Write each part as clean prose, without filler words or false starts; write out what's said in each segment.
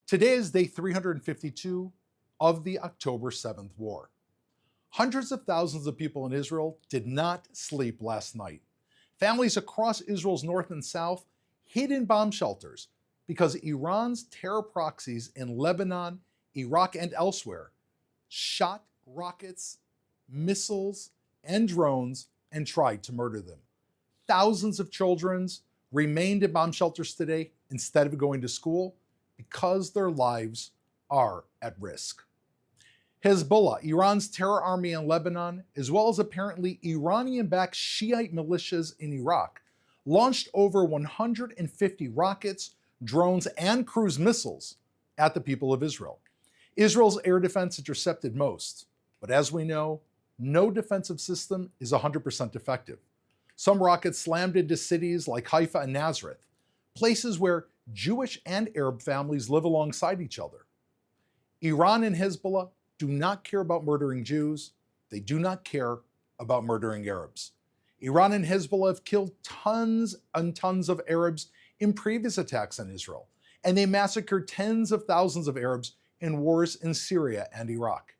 Today is day 352 of the October 7th war. Hundreds of thousands of people in Israel did not sleep last night. Families across Israel's north and south hid in bomb shelters because Iran's terror proxies in Lebanon, Iraq, and elsewhere shot rockets, missiles, and drones and tried to murder them. Thousands of children remained in bomb shelters today instead of going to school because their lives are at risk. Hezbollah, Iran's terror army in Lebanon, as well as apparently Iranian-backed Shiite militias in Iraq, launched over 150 rockets, drones, and cruise missiles at the people of Israel. Israel's air defense intercepted most, but as we know, no defensive system is 100% effective. Some rockets slammed into cities like Haifa and Nazareth, places where Jewish and Arab families live alongside each other. Iran and Hezbollah do not care about murdering Jews. They do not care about murdering Arabs. Iran and Hezbollah have killed tons and tons of Arabs in previous attacks on Israel, and they massacred tens of thousands of Arabs in wars in Syria and Iraq.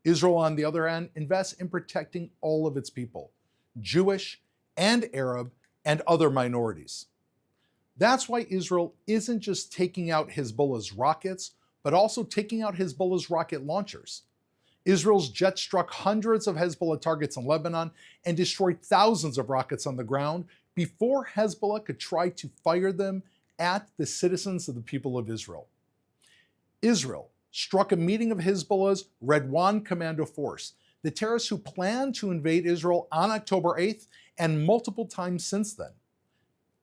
Israel, on the other hand, invests in protecting all of its people, Jewish and Arab and other minorities. That's why Israel isn't just taking out Hezbollah's rockets, but also taking out Hezbollah's rocket launchers. Israel's jets struck hundreds of Hezbollah targets in Lebanon and destroyed thousands of rockets on the ground before Hezbollah could try to fire them at the citizens of the people of Israel. Israel struck a meeting of Hezbollah's Redwan Commando Force, the terrorists who planned to invade Israel on October 8th and multiple times since then.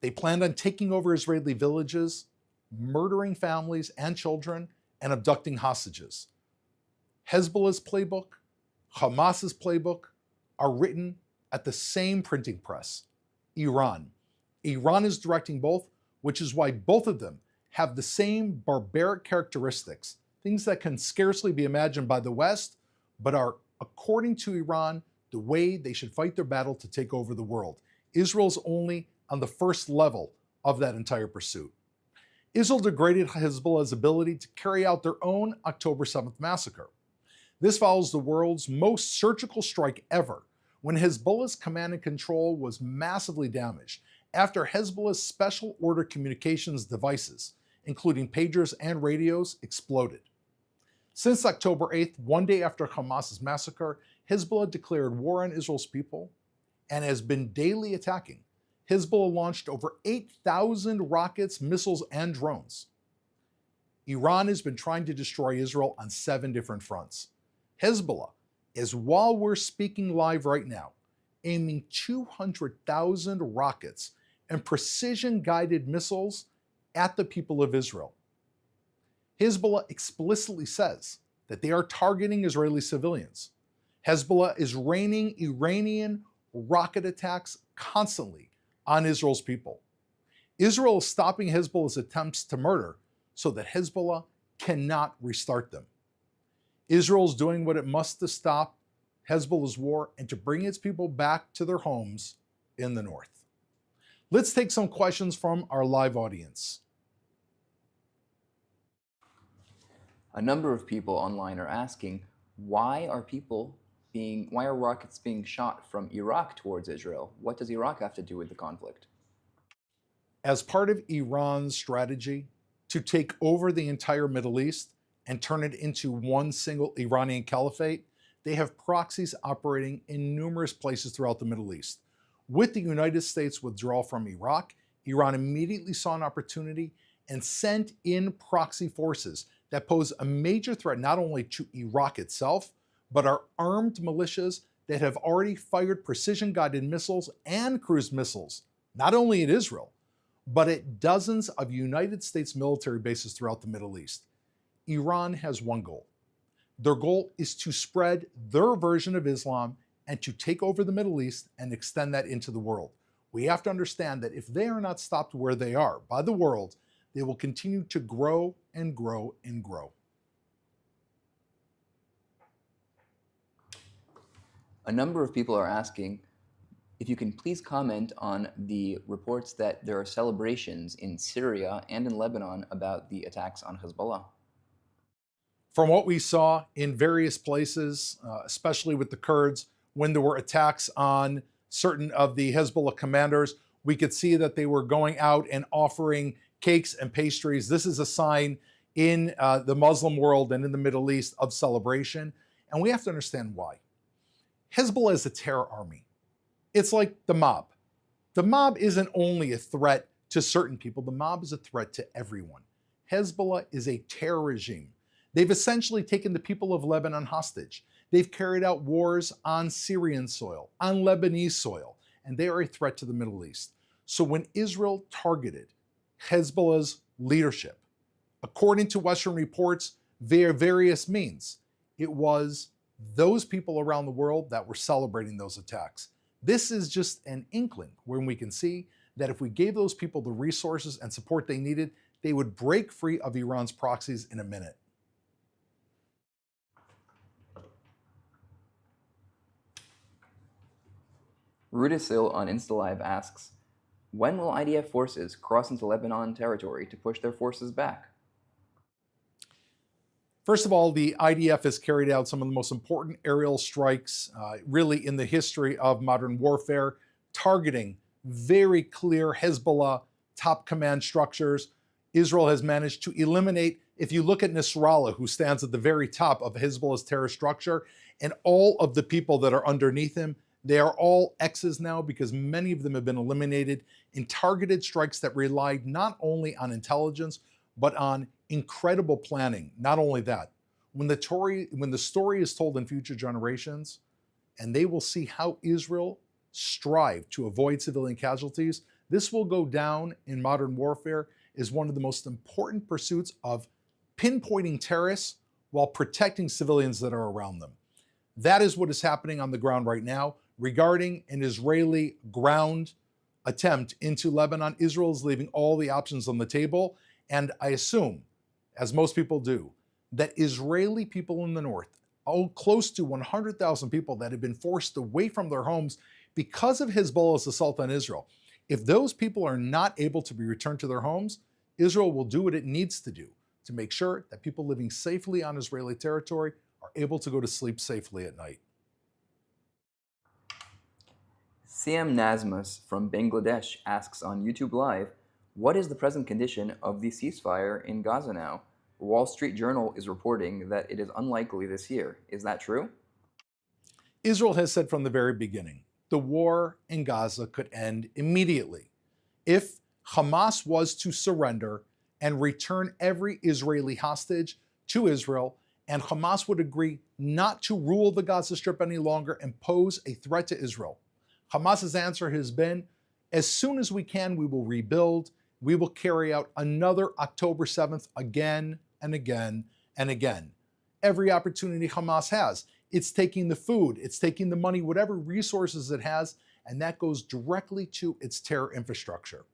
They planned on taking over Israeli villages, murdering families and children, and abducting hostages. Hezbollah's playbook, Hamas's playbook are written at the same printing press, Iran. Iran is directing both, which is why both of them have the same barbaric characteristics, things that can scarcely be imagined by the West, but are, according to Iran, the way they should fight their battle to take over the world. Israel's only on the first level of that entire pursuit. Israel degraded Hezbollah's ability to carry out their own October 7th massacre. This follows the world's most surgical strike ever, when Hezbollah's command and control was massively damaged after Hezbollah's special order communications devices, including pagers and radios, exploded. Since October 8th, one day after Hamas's massacre, Hezbollah declared war on Israel's people and has been daily attacking. Hezbollah launched over 8,000 rockets, missiles, and drones. Iran has been trying to destroy Israel on 7 different fronts. Hezbollah is, while we're speaking live right now, aiming 200,000 rockets and precision-guided missiles at the people of Israel. Hezbollah explicitly says that they are targeting Israeli civilians. Hezbollah is raining Iranian rocket attacks constantly on Israel's people. Israel is stopping Hezbollah's attempts to murder so that Hezbollah cannot restart them. Israel is doing what it must to stop Hezbollah's war and to bring its people back to their homes in the north. Let's take some questions from our live audience. A number of people online are asking, why are rockets being shot from Iraq towards Israel? What does Iraq have to do with the conflict? As part of Iran's strategy to take over the entire Middle East and turn it into one single Iranian caliphate, they have proxies operating in numerous places throughout the Middle East. With the United States' withdrawal from Iraq, Iran immediately saw an opportunity and sent in proxy forces that pose a major threat not only to Iraq itself, but are armed militias that have already fired precision-guided missiles and cruise missiles, not only at Israel, but at dozens of United States military bases throughout the Middle East. Iran has one goal. Their goal is to spread their version of Islam and to take over the Middle East and extend that into the world. We have to understand that if they are not stopped where they are by the world, they will continue to grow and grow and grow. A number of people are asking, If you can please comment on the reports that there are celebrations in Syria and in Lebanon about the attacks on Hezbollah. From what we saw in various places, especially with the Kurds, when there were attacks on certain of the Hezbollah commanders, we could see that they were going out and offering cakes and pastries. This is a sign in the Muslim world and in the Middle East of celebration. And we have to understand why. Hezbollah is a terror army. It's like the mob. The mob isn't only a threat to certain people, the mob is a threat to everyone. Hezbollah is a terror regime. They've essentially taken the people of Lebanon hostage. They've carried out wars on Syrian soil, on Lebanese soil, and they are a threat to the Middle East. So when Israel targeted Hezbollah's leadership, according to Western reports, via various means, it was those people around the world that were celebrating those attacks. This is just an inkling when we can see that if we gave those people the resources and support they needed, they would break free of Iran's proxies in a minute. Rudisil on InstaLive asks, when will IDF forces cross into Lebanon territory to push their forces back? First of all, the IDF has carried out some of the most important aerial strikes really in the history of modern warfare, targeting very clear Hezbollah top command structures. Israel has managed to eliminate, if you look at Nasrallah, who stands at the very top of Hezbollah's terror structure, and all of the people that are underneath him, they are all X's now because many of them have been eliminated in targeted strikes that relied not only on intelligence, but on incredible planning. Not only that, when the story is told in future generations, and they will see how Israel strived to avoid civilian casualties, this will go down in modern warfare as one of the most important pursuits of pinpointing terrorists while protecting civilians that are around them. That is what is happening on the ground right now. Regarding an Israeli ground attempt into Lebanon, Israel is leaving all the options on the table. And I assume, as most people do, that Israeli people in the north, close to 100,000 people that have been forced away from their homes because of Hezbollah's assault on Israel, if those people are not able to be returned to their homes, Israel will do what it needs to do to make sure that people living safely on Israeli territory are able to go to sleep safely at night. Siam Nazmus from Bangladesh asks on YouTube Live, what is the present condition of the ceasefire in Gaza now? The Wall Street Journal is reporting that it is unlikely this year. Is that true? Israel has said from the very beginning, the war in Gaza could end immediately if Hamas was to surrender and return every Israeli hostage to Israel, and Hamas would agree not to rule the Gaza Strip any longer and pose a threat to Israel. Hamas's answer has been, as soon as we can, we will rebuild. We will carry out another October 7th again and again and again. Every opportunity Hamas has, it's taking the food, it's taking the money, whatever resources it has, and that goes directly to its terror infrastructure.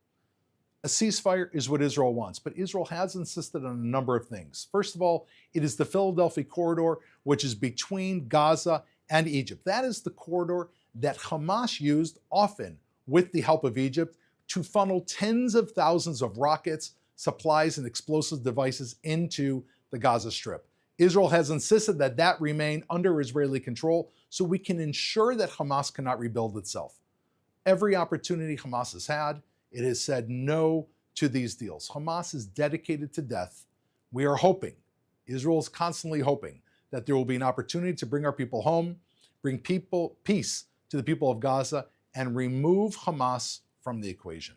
A ceasefire is what Israel wants, but Israel has insisted on a number of things. First of all, it is the Philadelphia corridor, which is between Gaza and Egypt. That is the corridor that Hamas used often with the help of Egypt to funnel tens of thousands of rockets, supplies, and explosive devices into the Gaza Strip. Israel has insisted that that remain under Israeli control so we can ensure that Hamas cannot rebuild itself. Every opportunity Hamas has had, it has said no to these deals. Hamas is dedicated to death. We are hoping, Israel is constantly hoping, that there will be an opportunity to bring our people home, bring peace to the people of Gaza, and remove Hamas from the equation.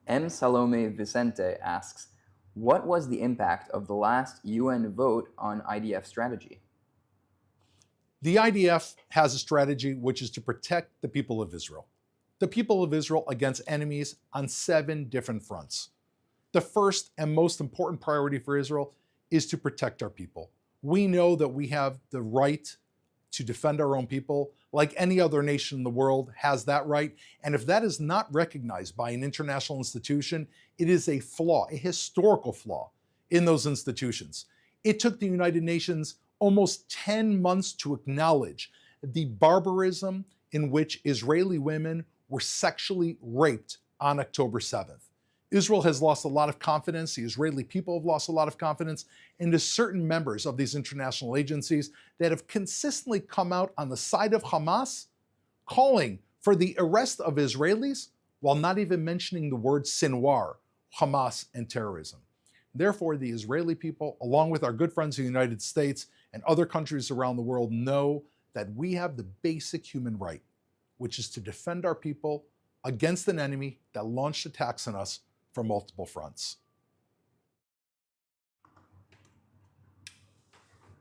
M. Salome Vicente asks, what was the impact of the last UN vote on IDF strategy? The IDF has a strategy which is to protect the people of Israel. The people of Israel against enemies on 7 different fronts. The first and most important priority for Israel is to protect our people. We know that we have the right to defend our own people, like any other nation in the world has that right. And if that is not recognized by an international institution, it is a flaw, a historical flaw in those institutions. It took the United Nations almost 10 months to acknowledge the barbarism in which Israeli women were sexually raped on October 7th. Israel has lost a lot of confidence, the Israeli people have lost a lot of confidence, and to certain members of these international agencies that have consistently come out on the side of Hamas, calling for the arrest of Israelis while not even mentioning the word Sinwar, Hamas, and terrorism. Therefore, the Israeli people, along with our good friends in the United States and other countries around the world, know that we have the basic human right, which is to defend our people against an enemy that launched attacks on us from multiple fronts.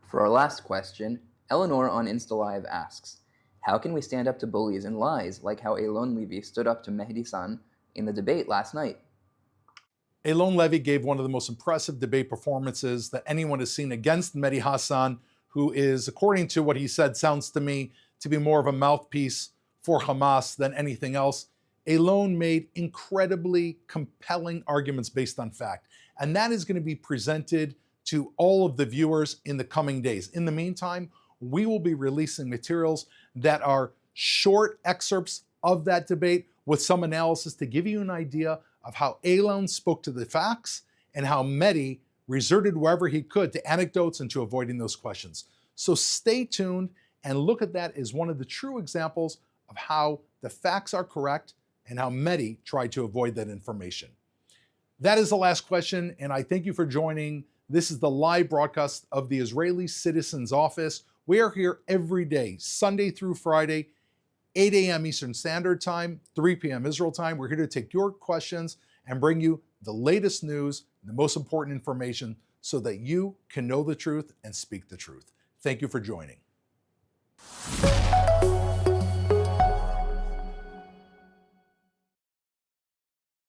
For our last question, Eleanor on Insta Live asks, how can we stand up to bullies and lies like how Eylon Levy stood up to Mehdi San in the debate last night? Eylon Levy gave one of the most impressive debate performances that anyone has seen against Mehdi Hassan, who is, according to what he said, sounds to me to be more of a mouthpiece for Hamas than anything else. Eylon made incredibly compelling arguments based on fact, and that is going to be presented to all of the viewers in the coming days. In the meantime, we will be releasing materials that are short excerpts of that debate with some analysis to give you an idea of how Eylon spoke to the facts and how Mehdi resorted wherever he could to anecdotes and to avoiding those questions. So stay tuned and look at that as one of the true examples of how the facts are correct and how Mehdi tried to avoid that information. That is the last question, and I thank you for joining. This is the live broadcast of the Israeli Citizens Office. We are here every day, Sunday through Friday, 8 a.m. Eastern Standard Time, 3 p.m. Israel time. We're here to take your questions and bring you the latest news, the most important information, so that you can know the truth and speak the truth. Thank you for joining.